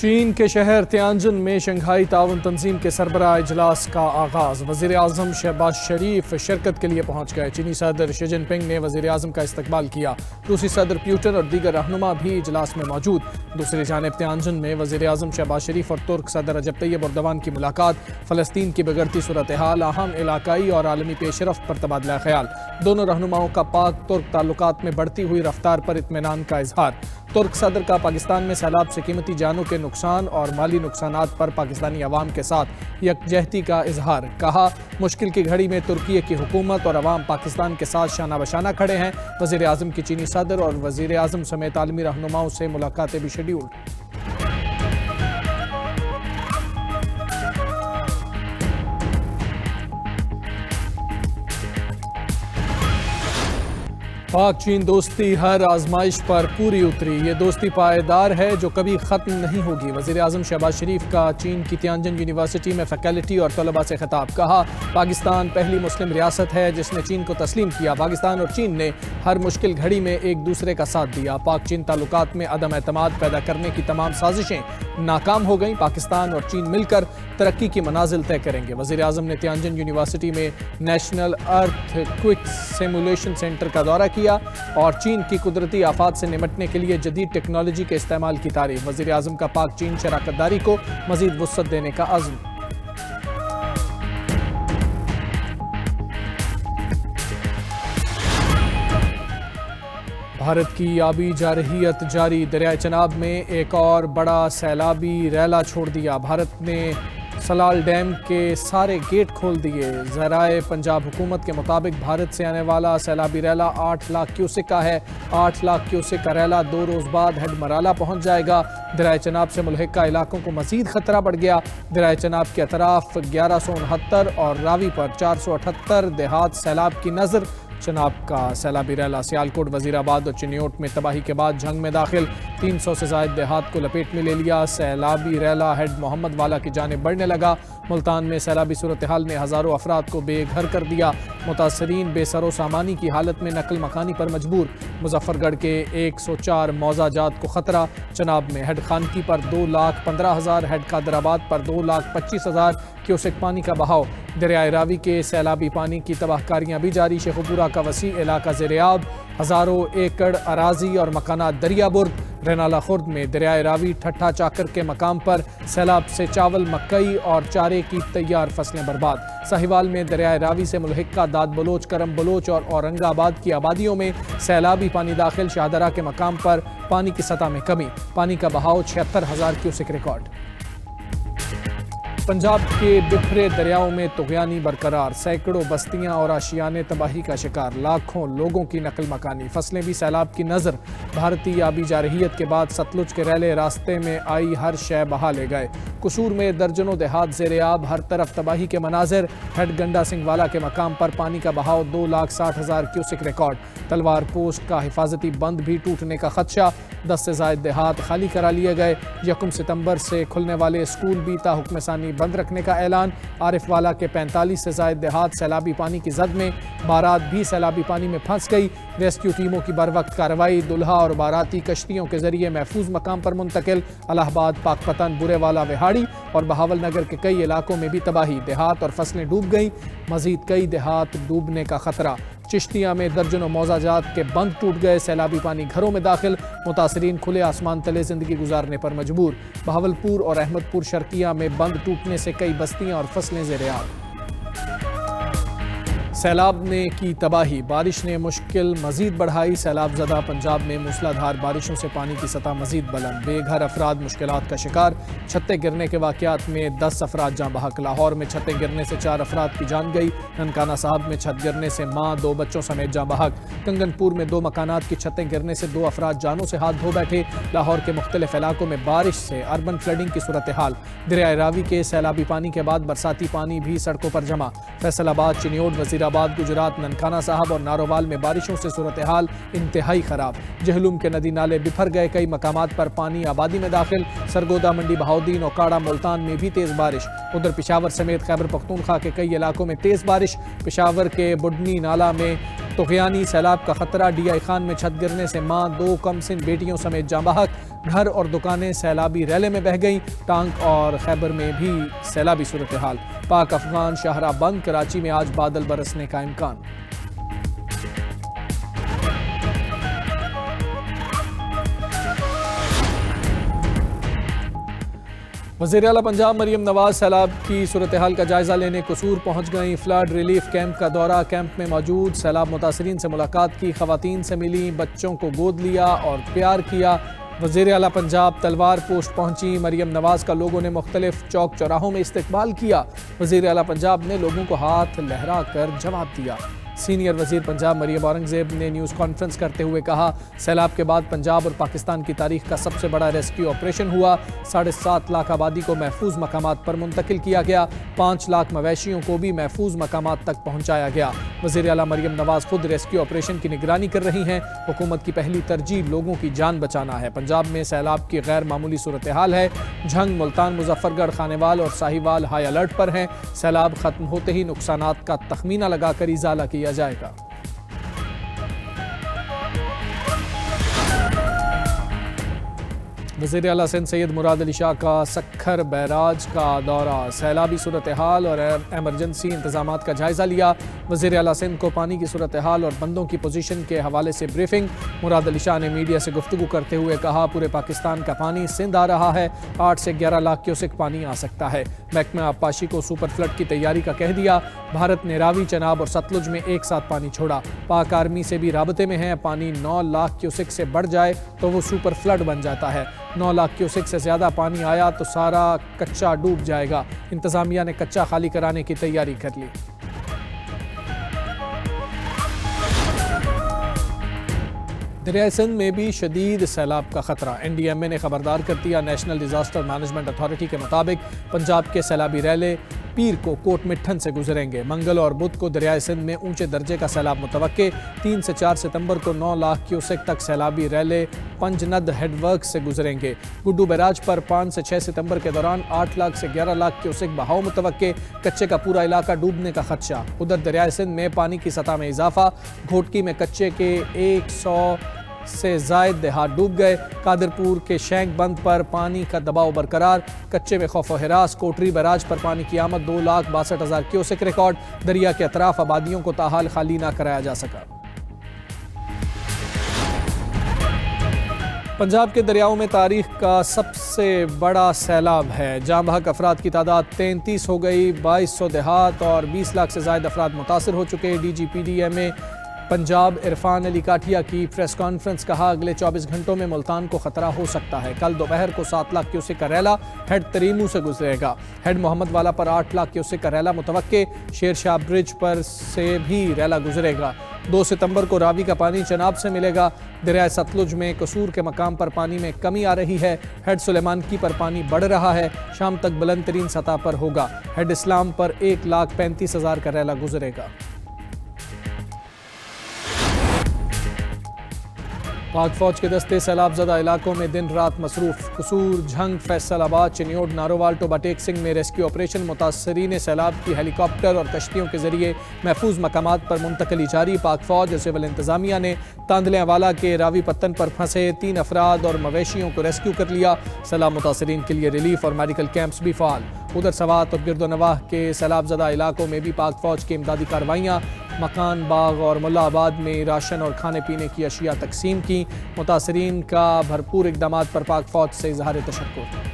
چین کے شہر تیانجن میں شنگھائی تعاون تنظیم کے سربراہ اجلاس کا آغاز۔ وزیر اعظم شہباز شریف شرکت کے لیے پہنچ گئے۔ چینی صدر شی جن پنگ نے وزیر اعظم کا استقبال کیا۔ روسی صدر پیوٹن اور دیگر رہنما بھی اجلاس میں موجود۔ دوسری جانب تیانجن میں وزیر اعظم شہباز شریف اور ترک صدر رجب طیب اردوان کی ملاقات۔ فلسطین کی بگڑتی صورتحال، اہم علاقائی اور عالمی پیش رفت پر تبادلہ خیال۔ دونوں رہنماؤں کا پاک ترک تعلقات میں بڑھتی ہوئی رفتار پر اطمینان کا اظہار۔ ترک صدر کا پاکستان میں سیلاب سے قیمتی جانوں کے نقصان اور مالی نقصانات پر پاکستانی عوام کے ساتھ یکجہتی کا اظہار۔ کہا، مشکل کی گھڑی میں ترکی کی حکومت اور عوام پاکستان کے ساتھ شانہ بشانہ کھڑے ہیں۔ وزیر اعظم کی چینی صدر اور وزیر اعظم سمیت عالمی رہنماؤں سے ملاقاتیں بھی شیڈول۔ پاک چین دوستی ہر آزمائش پر پوری اتری۔ یہ دوستی پائیدار ہے جو کبھی ختم نہیں ہوگی۔ وزیر اعظم شہباز شریف کا چین کی تیانجن یونیورسٹی میں فیکلٹی اور طلباء سے خطاب۔ کہا، پاکستان پہلی مسلم ریاست ہے جس نے چین کو تسلیم کیا۔ پاکستان اور چین نے ہر مشکل گھڑی میں ایک دوسرے کا ساتھ دیا۔ پاک چین تعلقات میں عدم اعتماد پیدا کرنے کی تمام سازشیں ناکام ہو گئیں۔ پاکستان اور چین مل کر ترقی کی منازل طے کریں گے۔ وزیر اعظم نے تیانجن یونیورسٹی میں نیشنل ارتھ کوئک سیمولیشن سینٹر کا دورہ کیا اور چین کی قدرتی آفات سے نمٹنے کے لیے جدید ٹیکنالوجی کے استعمال کی تعریف۔ وزیر اعظم کا پاک چین شراکت داری کو مزید وسعت دینے کا عزم۔ بھارت کی آبی جارحیت جاری۔ دریائے چناب میں ایک اور بڑا سیلابی ریلا چھوڑ دیا۔ بھارت نے سلال ڈیم کے سارے گیٹ کھول دیے۔ ذرائع پنجاب حکومت کے مطابق بھارت سے آنے والا سیلابی ریلا 8 لاکھ کیوسک کا ہے۔ 8 لاکھ کیوسک کا ریلا 2 روز بعد ہیڈ مرالہ پہنچ جائے گا۔ دریائے چناب سے ملحقہ علاقوں کو مزید خطرہ بڑھ گیا۔ دریائے چناب کے اطراف 1169 اور راوی پر 478 دیہات سیلاب کی نظر۔ چناب کا سیلابی ریلا سیالکوٹ، وزیر آباد اور چنیوٹ میں تباہی کے بعد جھنگ میں داخل۔ 300 سے زائد دیہات کو لپیٹ میں لے لیا۔ سیلابی ریلا ہیڈ محمد والا کی جانب بڑھنے لگا۔ ملتان میں سیلابی صورتحال نے ہزاروں افراد کو بے گھر کر دیا۔ متاثرین بے سر و سامانی کی حالت میں نقل مکانی پر مجبور۔ مظفر گڑھ کے 104 موضع جات کو خطرہ۔ چناب میں ہیڈ خانکی پر 2,15,000، ہیڈ قادر آباد پر 2,25,000 کیوسک پانی کا بہاؤ۔ دریائے راوی کے سیلابی پانی کی تباہ کاریاں بھی جاری۔ شیخو پورہ کا وسیع علاقہ زیر آب، ہزاروں ایکڑ اراضی اور مکانات دریا برد۔ رینالہ خرد میں دریائے راوی ٹھٹھا چاکر کے مقام پر سیلاب سے چاول، مکئی اور چارے کی تیار فصلیں برباد۔ ساہیوال میں دریائے راوی سے ملحقہ داد بلوچ، کرم بلوچ اور اورنگ آباد کی آبادیوں میں سیلابی پانی داخل۔ شاہدرہ کے مقام پر پانی کی سطح میں کمی، پانی کا بہاؤ 76,000 کیوسک ریکارڈ۔ پنجاب کے بکھرے دریاؤں میں طغیانی برقرار، سینکڑوں بستیاں اور آشیانے تباہی کا شکار، لاکھوں لوگوں کی نقل مکانی، فصلیں بھی سیلاب کی نظر۔ بھارتی آبی جارحیت کے بعد ستلج کے ریلے راستے میں آئی ہر شے بہا لے گئے۔ قصور میں درجنوں دیہات زیر آب، ہر طرف تباہی کے مناظر۔ ہیڈ گنڈا سنگھ والا کے مقام پر پانی کا بہاؤ 2,60,000 کیوسک ریکارڈ۔ تلوار پوسٹ کا حفاظتی بند بھی ٹوٹنے کا خدشہ، 10 سے زائد دیہات خالی کرا لیے گئے۔ 1 ستمبر سے کھلنے والے اسکول بھی تا حکم ثانی بند رکھنے کا اعلان۔ عارف والا کے 45 سے زائد دیہات سیلابی پانی کی زد میں، بارات بھی سیلابی پانی میں پھنس گئی۔ ریسکیو ٹیموں کی بروقت کارروائی، دلہا اور باراتی کشتیوں کے ذریعے محفوظ مقام پر منتقل۔ الہ آباد، پاک پتن، برے والا، وہاڑی اور بہاول نگر کے کئی علاقوں میں بھی تباہی، دیہات اور فصلیں ڈوب گئیں، مزید کئی دیہات ڈوبنے کا خطرہ۔ چشتیاں میں درجنوں موضع جات کے بند ٹوٹ گئے، سیلابی پانی گھروں میں داخل، متاثرین کھلے آسمان تلے زندگی گزارنے پر مجبور۔ بہاولپور اور احمد پور شرقیہ میں بند ٹوٹنے سے کئی بستیاں اور فصلیں زیر آب۔ سیلاب نے کی تباہی، بارش نے مشکل مزید بڑھائی۔ سیلاب زدہ پنجاب میں موسلادھار بارشوں سے پانی کی سطح مزید بلند، بے گھر افراد مشکلات کا شکار۔ چھتیں گرنے کے واقعات میں 10 افراد جاں بحق۔ لاہور میں چھتیں گرنے سے 4 افراد کی جان گئی۔ ننکانہ صاحب میں چھت گرنے سے ماں، 2 بچوں سمیت جاں بحق۔ کنگن پور میں 2 مکانات کی چھتیں گرنے سے 2 افراد جانوں سے ہاتھ دھو بیٹھے۔ لاہور کے مختلف علاقوں میں بارش سے اربن فلڈنگ کی صورتحال۔ دریائے راوی کے سیلابی پانی کے بعد برساتی پانی بھی سڑکوں پر جمع۔ فیصل آباد، چنیوٹ، وزیر آباد، گجرات، ننکانہ صاحب اور نارووال میں بارشوں سے صورتحال انتہائی خراب۔ جہلم کے ندی نالے بپھر گئے، کئی مقامات پر پانی آبادی میں داخل۔ سرگودا، منڈی بہاؤدین، اوکاڑا، ملتان میں بھی تیز بارش۔ ادھر پشاور سمیت خیبر پختونخوا کے کئی علاقوں میں تیز بارش۔ پشاور کے بڈنی نالہ میں طغیانی سیلاب کا خطرہ، ڈی آئی خان میں چھت گرنے سے ماں، 2 کم سن بیٹیوں سمیت جاں بحق۔ گھر اور دکانیں سیلابی ریلے میں بہہ گئیں۔ ٹانک اور خیبر میں بھی سیلابی صورتحال۔ پاک افغان شاہراہ بند، کراچی میں آج بادل برسنے کا امکان۔ وزیر اعلیٰ پنجاب مریم نواز سیلاب کی صورتحال کا جائزہ لینے قصور پہنچ گئیں۔ فلڈ ریلیف کیمپ کا دورہ، کیمپ میں موجود سیلاب متاثرین سے ملاقات کی، خواتین سے ملی، بچوں کو گود لیا اور پیار کیا۔ وزیر اعلیٰ پنجاب تلوار پوسٹ پہنچی، مریم نواز کا لوگوں نے مختلف چوک چوراہوں میں استقبال کیا۔ وزیر اعلیٰ پنجاب نے لوگوں کو ہاتھ لہرا کر جواب دیا۔ سینئر وزیر پنجاب مریم اورنگزیب نے نیوز کانفرنس کرتے ہوئے کہا، سیلاب کے بعد پنجاب اور پاکستان کی تاریخ کا سب سے بڑا ریسکیو آپریشن ہوا۔ 7.5 لاکھ آبادی کو محفوظ مقامات پر منتقل کیا گیا۔ 5 لاکھ مویشیوں کو بھی محفوظ مقامات تک پہنچایا گیا۔ وزیر اعلیٰ مریم نواز خود ریسکیو آپریشن کی نگرانی کر رہی ہیں۔ حکومت کی پہلی ترجیح لوگوں کی جان بچانا ہے۔ پنجاب میں سیلاب کی غیر معمولی صورتحال ہے۔ جھنگ، ملتان، مظفر گڑھ، خانیوال اور ساہیوال ہائی الرٹ پر ہیں۔ سیلاب ختم ہوتے ہی نقصانات کا تخمینہ لگا کر ازالہ کیا جائے گا۔ وزیر اعلیٰ سندھ سید مراد علی شاہ کا سکھر بیراج کا دورہ، سیلابی صورتحال اور ایمرجنسی انتظامات کا جائزہ لیا۔ وزیر اعلیٰ سندھ کو پانی کی صورتحال اور بندوں کی پوزیشن کے حوالے سے بریفنگ۔ مراد علی شاہ نے میڈیا سے گفتگو کرتے ہوئے کہا، پورے پاکستان کا پانی سندھ آ رہا ہے، 8 سے 11 لاکھ کیوسک پانی آ سکتا ہے۔ محکمہ آبپاشی کو سپر فلڈ کی تیاری کا کہہ دیا۔ بھارت نے راوی، چناب اور ستلج میں ایک ساتھ پانی چھوڑا۔ پاک آرمی سے بھی رابطے میں ہیں، پانی 9 لاکھ کیوسک سے بڑھ جائے تو وہ سپر فلڈ بن جاتا ہے۔ 9 لاکھ کیوسک سے زیادہ پانی آیا تو سارا کچا ڈوب جائے گا۔ انتظامیہ نے کچا خالی کرانے کی تیاری کر لی۔ دریائے سندھ میں بھی شدید سیلاب کا خطرہ، این ڈی ایم اے نے خبردار کر دیا۔ نیشنل ڈیزاسٹر مینجمنٹ اتھارٹی کے مطابق پنجاب کے سیلابی ریلے پیر کو کوٹ مٹھن سے گزریں گے۔ منگل اور بدھ کو دریائے سندھ میں اونچے درجے کا سیلاب متوقع۔ 3 سے 4 ستمبر کو 9 لاکھ کیوسک تک سیلابی ریلے پنجند ہیڈ ورک سے گزریں گے۔ گڈو بیراج پر 5 سے 6 ستمبر کے دوران 8 لاکھ سے 11 لاکھ کیوسک بہاؤ متوقع۔ کچے کا پورا علاقہ ڈوبنے کا خدشہ۔ ادھر دریائے سندھ میں پانی کی سطح میں اضافہ، گھوٹکی میں کچے کے 100 سے زائد دیہات ڈوب گئے۔ قادرپور کے شینک بند پر پانی کا دباؤ برقرار، کچے میں خوف و ہراس۔ کوٹری بیراج پر پانی کی آمد 2,62,000 کیوسک ریکارڈ۔ دریا کے اطراف آبادیوں کو تاحال خالی نہ کرایا جا سکا۔ پنجاب کے دریاؤں میں تاریخ کا سب سے بڑا سیلاب ہے۔ جاں بحق افراد کی تعداد 33 ہو گئی، 2200 دیہات اور 20 لاکھ سے زائد افراد متاثر ہو چکے۔ D G P D M A Punjab Irfan Ali Kathia کی پریس کانفرنس، کہا اگلے 24 گھنٹوں میں ملتان کو خطرہ ہو سکتا ہے۔ کل دوپہر کو 7 لاکھ کیوسک کا ریلا ہیڈ تریمو سے گزرے گا۔ ہیڈ محمد والا پر 8 لاکھ کیوسک کا ریلا متوقع۔ شیر شاہ برج پر سے بھی ریلا گزرے گا۔ 2 ستمبر کو راوی کا پانی چناب سے ملے گا۔ دریائے ستلج میں قصور کے مقام پر پانی میں کمی آ رہی ہے۔ ہیڈ سلیمان کی پر پانی بڑھ رہا ہے، شام تک بلند ترین سطح پر ہوگا۔ ہیڈ اسلام پر 1,35,000 کا ریلا گزرے گا۔ پاک فوج کے دستے سیلاب زدہ علاقوں میں دن رات مصروف۔ قصور، جھنگ، فیصل آباد، چنیوٹ، نارووال، ٹوبا ٹیک سنگھ میں ریسکیو آپریشن۔ متاثرین سیلاب کی ہیلی کاپٹر اور کشتیوں کے ذریعے محفوظ مقامات پر منتقلی جاری۔ پاک فوج اور سول انتظامیہ نے تاندلیاں والا کے راوی پتن پر پھنسے 3 افراد اور مویشیوں کو ریسکیو کر لیا۔ سیلاب متاثرین کے لیے ریلیف اور میڈیکل کیمپس بھی فعال۔ ادھر سوات اور گرد و نواح کے سیلاب زدہ علاقوں میں بھی پاک فوج کی امدادی کارروائیاں۔ مکان باغ اور ملا آباد میں راشن اور کھانے پینے کی اشیاء تقسیم کی۔ متاثرین کا بھرپور اقدامات پر پاک فوج سے اظہار تشکر۔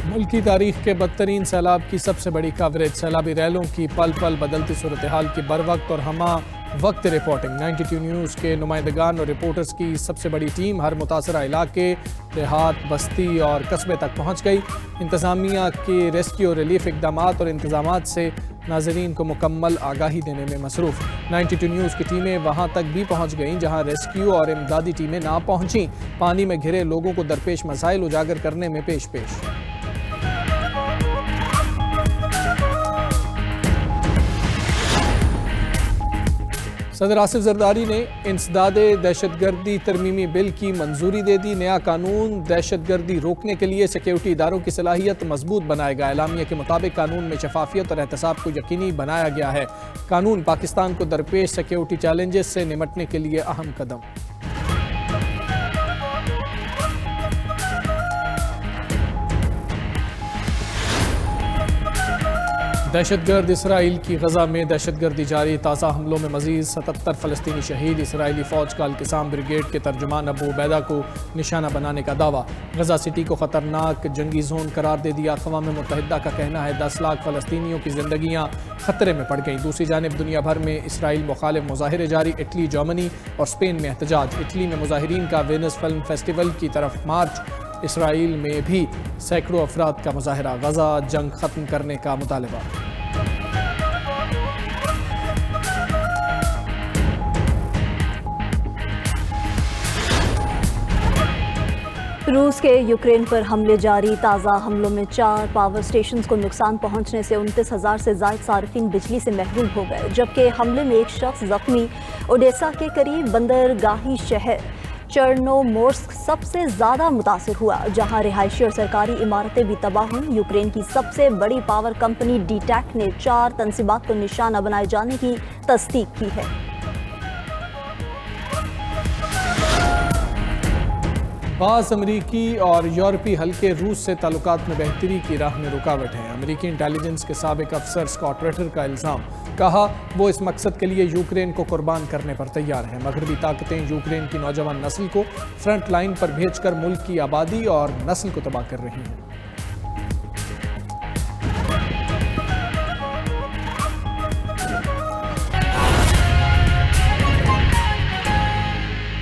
ملکی تاریخ کے بدترین سیلاب کی سب سے بڑی کوریج، سیلابی ریلوں کی پل پل بدلتی صورتحال کی بروقت اور ہمہ وقت رپورٹنگ۔ 92 نیوز کے نمائندگان اور رپورٹرز کی سب سے بڑی ٹیم ہر متاثرہ علاقے، دیہات، بستی اور قصبے تک پہنچ گئی۔ انتظامیہ کے ریسکیو ریلیف اقدامات اور انتظامات سے ناظرین کو مکمل آگاہی دینے میں مصروف۔ 92 نیوز کی ٹیمیں وہاں تک بھی پہنچ گئیں جہاں ریسکیو اور امدادی ٹیمیں نہ پہنچیں۔ پانی میں گھرے لوگوں کو درپیش مسائل اجاگر کرنے میں پیش صدر آصف زرداری نے انسداد دہشت گردی ترمیمی بل کی منظوری دے دی۔ نیا قانون دہشت گردی روکنے کے لیے سیکیورٹی اداروں کی صلاحیت مضبوط بنائے گا۔ اعلامیہ کے مطابق قانون میں شفافیت اور احتساب کو یقینی بنایا گیا ہے۔ قانون پاکستان کو درپیش سیکیورٹی چیلنجز سے نمٹنے کے لیے اہم قدم۔ دہشت گرد اسرائیل کی غزہ میں دہشت گردی جاری، تازہ حملوں میں مزید 77 فلسطینی شہید۔ اسرائیلی فوج کا القسام بریگیڈ کے ترجمان ابو عبیدہ کو نشانہ بنانے کا دعویٰ۔ غزہ سٹی کو خطرناک جنگی زون قرار دے دیا۔ اقوام متحدہ کا کہنا ہے 10 لاکھ فلسطینیوں کی زندگیاں خطرے میں پڑ گئیں۔ دوسری جانب دنیا بھر میں اسرائیل مخالف مظاہرے جاری، اٹلی، جرمنی اور اسپین میں احتجاج۔ اٹلی میں مظاہرین کا وینس فلم فیسٹیول کی طرف مارچ۔ اسرائیل میں بھی سینکڑوں افراد کا مظاہرہ، غزہ جنگ ختم کرنے کا مطالبہ۔ روس کے یوکرین پر حملے جاری، تازہ حملوں میں 4 پاور سٹیشنز کو نقصان پہنچنے سے 29,000 سے زائد صارفین بجلی سے محروم ہو گئے، جبکہ حملے میں ایک شخص زخمی۔ اوڈیسا کے قریب بندرگاہی شہر چرنومورسک سب سے زیادہ متاثر ہوا، جہاں رہائشی اور سرکاری عمارتیں بھی تباہ ہوئیں۔ یوکرین کی سب سے بڑی پاور کمپنی ڈی ٹیک نے 4 تنصیبات کو نشانہ بنائے جانے کی تصدیق کی ہے۔ بعض امریکی اور یورپی حلقے روس سے تعلقات میں بہتری کی راہ میں رکاوٹ ہیں۔ امریکی انٹیلیجنس کے سابق افسر اسکاٹ ریٹر کا الزام، کہا وہ اس مقصد کے لیے یوکرین کو قربان کرنے پر تیار ہیں۔ مغربی طاقتیں یوکرین کی نوجوان نسل کو فرنٹ لائن پر بھیج کر ملک کی آبادی اور نسل کو تباہ کر رہی ہیں۔